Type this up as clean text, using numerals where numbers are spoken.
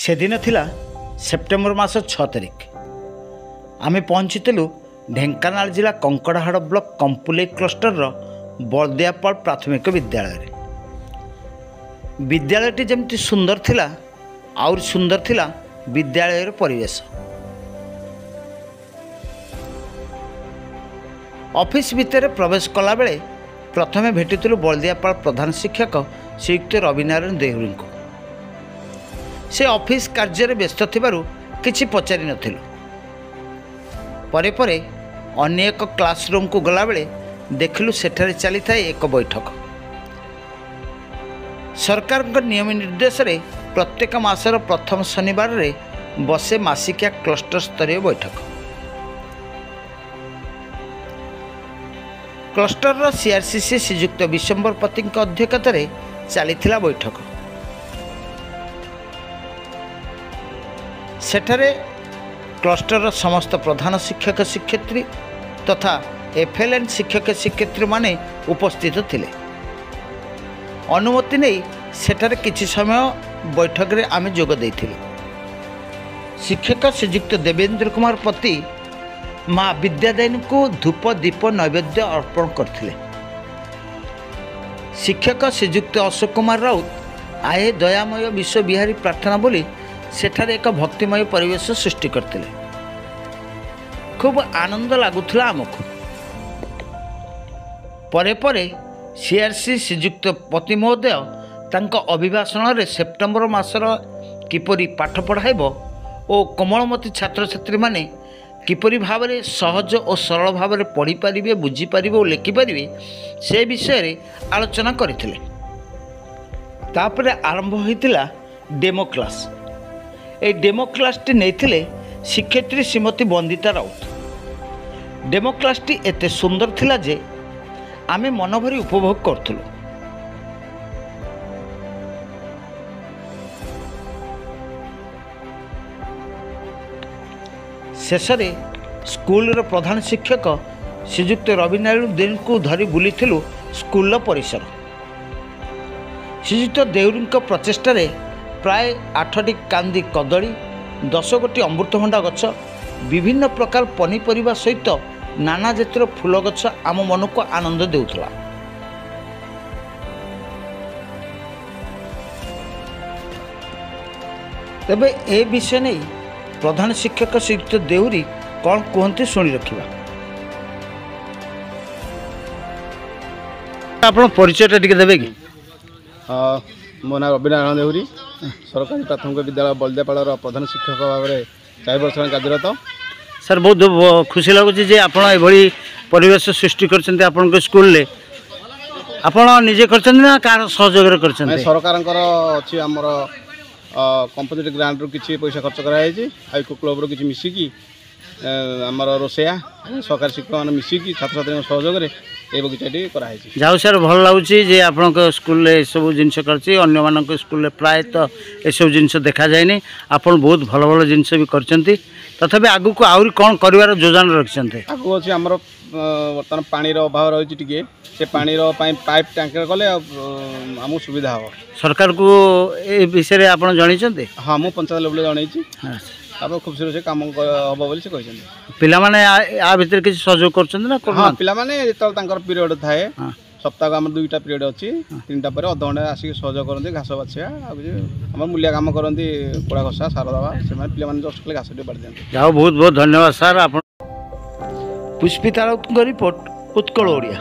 सेदिन थिला सेप्टेम्बर मास 6 तारिख आम पहुँचीलु ढेंकानाल जिला कंकड़ाहाड़ ब्लॉक कंपुले क्लस्टर बलदियापाल प्राथमिक विद्यालय। विद्यालयटी जमती सुंदर थिला आउर सुंदर थिला विद्यालय परिवेश। ऑफिस भितर प्रवेश कला बेले प्रथमे भेटिलु बलदियापाल प्रधान शिक्षक श्रीयुक्त रविनारायण देहुरी को। से ऑफिस कार्य व्यस्त थिबारु किछि पचारि नथिलु। परे परे अन्य एक क्लासरूम को गला बेले देखिलु सेठारे चली थाए एक बैठक। सरकार नियम निर्देश रे प्रत्येक मासर प्रथम शनिवार रे बसे मासिकिया क्लस्टर स्तरीय बैठक। क्लस्टर सीआरसीसी श्रीयुक्त विशंबर पति अध्यक्षतार चली बैठक। सेठारे क्लस्टर समस्त प्रधान शिक्षक शिक्षयित्री तथा एफएलएन शिक्षक शिक्षयित्री माने उपस्थित थिले। अनुमति नहीं सेठारे किछि समय बैठक रे आमे जोग दैथिले। शिक्षक श्रीयुक्त देवेंद्र कुमार पति माँ विद्यादायिनी को धूप दीप नैवेद्य अर्पण करथिले। शिक्षक श्रीयुक्त अशोक कुमार राउत आए दयामय विश्व बिहारी प्रार्थना बोली सेठारे एक भक्तिमय परिवेश सृष्टि करते। खूब आनंद लगुला आमको। परे परे सीआरसी श्रीयुक्त पति महोदय तांको अभिभाषण रे सेप्टेम्बर मासर किपरि पाठ पढ़ाइब और कोमलमती छात्र छात्री माने किपरि भाव में सहज और सरल भाव में पढ़ी पारिबे बुझी पारिबे और लिखि पारिबे से विषय रे आलोचना करथिले। तापरे आरंभ होइतिला डेमो क्लास। ए डेमो क्लासटी नहीं शिक्षयित्री श्रीमती बंदिता राउत। डेमो क्लासटी एते सुंदर थिला जे आमे मन भरी उपभोग करथुलु। शेषरे स्कूल प्रधान शिक्षक श्रीयुक्त रविनारायण देहुरी को धरी बुलीथिलु स्कूल परिसर। श्रीयुक्त देहुरी प्रचेष्टा प्राय 8टी कांदी कदली 10 गोटी अमृतभंडा गछ विभिन्न प्रकार पनीपरिबा सहित नाना जातिर फूल गछ आम मन को आनंद देउथला। तबे ए विषय नहीं प्रधान शिक्षक श्रीयुक्त देहुरी कौन कहते शुणी रखा। आप परिचय टी देवे कि? मो ना रविनारायण देहुरी सरकारी प्राथमिक विद्यालय बलदियापाल प्रधान शिक्षक भाव में 4 वर्ष कार्यरत। सर बहुत खुशी लगुच आपड़ ये परिवेश सृष्टि कर स्कूल निजे कर सहयोग कर सरकार अच्छी आमर कंपनी ग्रांट रू किसी पैसा खर्च कराई इको क्लब रू किसी मिसिकी आमर रोसैया सरकारी शिक्षक मैंने मिसिकी छात्र छात्री सहयोग ये बगीचाटी कराई। जाऊ सर भल लगुच आप स्कूल सब जिनस कर स्कूल प्रायतः यू जिनस देखा जाए। आप बहुत भल भल जिनस भी कर तथापि आगु को आहरी कौन कर योजना रखिंट? आगू अच्छी आमर बर्तमान पानी अभाव रही टी से पानी पाइप टैंकर कले आमको सुविधा हम। सरकार को ए विषय आप जन? हाँ मुझे पंचायत लेवल जनई आप खूब शीघ्र से कम हम बोली पे भितर किसी सहयोग कर? हाँ पे जो पीरियड थाए सप्ताह आम 2टा पीरियड अच्छी 3टा पर अध घंटे आसिक सहयोग करते घास बाछिया आम मूल्य कम करती पोड़ा घसा सार दवा से पे जस्ट कले घास टे बाढ़ दिखाते। जाओ बहुत बहुत धन्यवाद सर। आप पुष्पिता राउत रिपोर्ट उत्कल ओडिया।